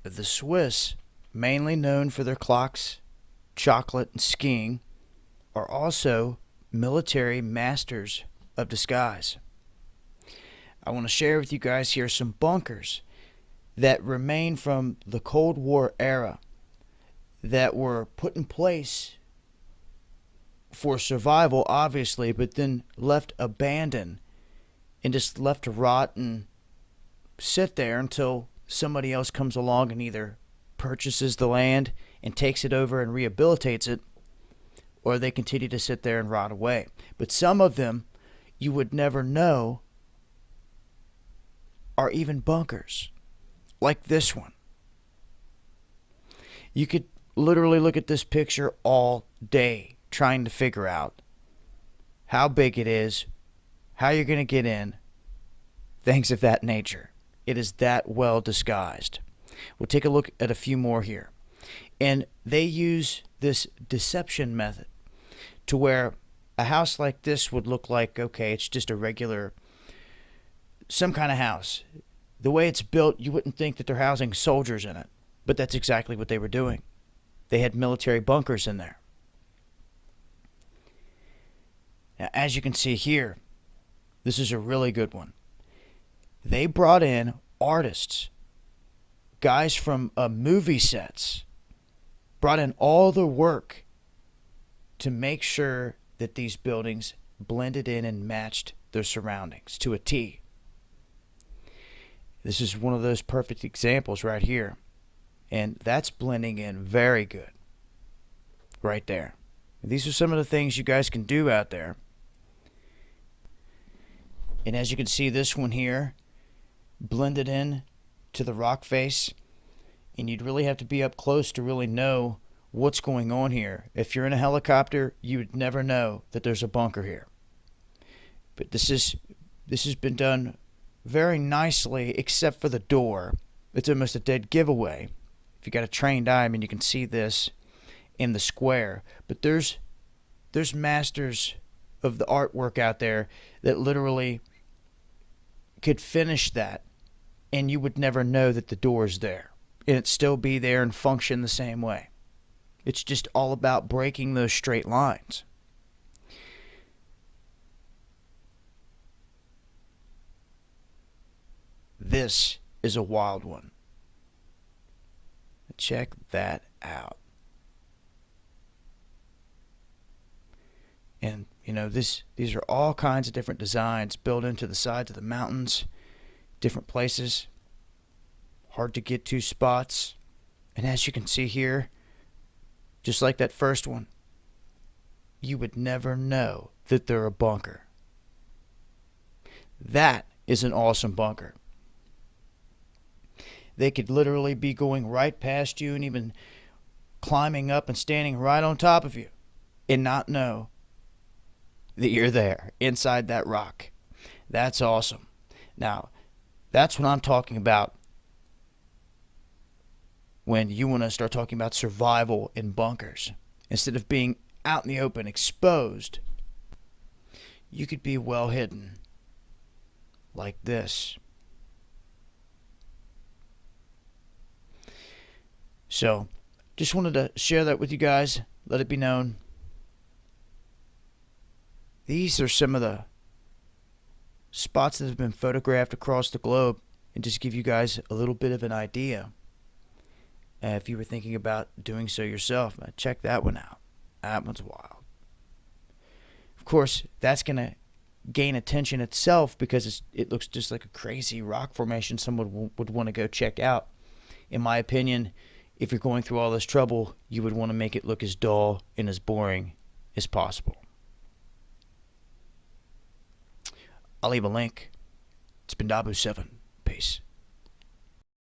The Swiss, mainly known for their clocks, chocolate, and skiing, are also military masters of disguise. I want to share with you guys here some bunkers that remain from the Cold War era that were put in place for survival, obviously, but then left abandoned and just left to rot and sit there until somebody else comes along and either purchases the land and takes it over and rehabilitates it, or they continue to sit there and rot away. But some of them you would never know are even bunkers, like this one. You could literally look at this picture all day trying to figure out how big it is, how you're going to get in, things of that nature. It is that well disguised. We'll take a look at a few more here. And they use this deception method to where a house like this would look like, okay, it's just a regular, some kind of house. The way it's built, you wouldn't think that they're housing soldiers in it. But that's exactly what they were doing. They had military bunkers in there. Now, as you can see here, this is a really good one. They brought in artists, guys from movie sets, brought in all the work to make sure that these buildings blended in and matched their surroundings to a T. This is one of those perfect examples right here. And that's blending in very good. Right there. These are some of the things you guys can do out there. And as you can see, this one here blended in to the rock face. And you'd really have to be up close to really know what's going on here. If you're in a helicopter, you would never know that there's a bunker here. But this has been done very nicely, except for the door. It's almost a dead giveaway. If you got a trained eye, I mean, you can see this in the square. But there's masters of the artwork out there that literally could finish that, and you would never know that the door's there, and it'd still be there and function the same way. It's just all about breaking those straight lines. This is a wild one. Check that out. And you know, these are all kinds of different designs built into the sides of the mountains, different places, hard to get to spots. And as you can see here, just like that first one, you would never know that they're a bunker. That is an awesome bunker. They could literally be going right past you and even climbing up and standing right on top of you and not know that you're there inside that rock. That's awesome. Now, that's what I'm talking about when you want to start talking about survival in bunkers. Instead of being out in the open, exposed, you could be well hidden like this. So, just wanted to share that with you guys. Let it be known. These are some of the spots that have been photographed across the globe, and just give you guys a little bit of an idea. If you were thinking about doing so yourself, check that one out. That one's wild. Of course, that's going to gain attention itself because it looks just like a crazy rock formation someone would want to go check out. In my opinion, if you're going through all this trouble, you would want to make it look as dull and as boring as possible. I'll leave a link. It's been Dabu7. Peace.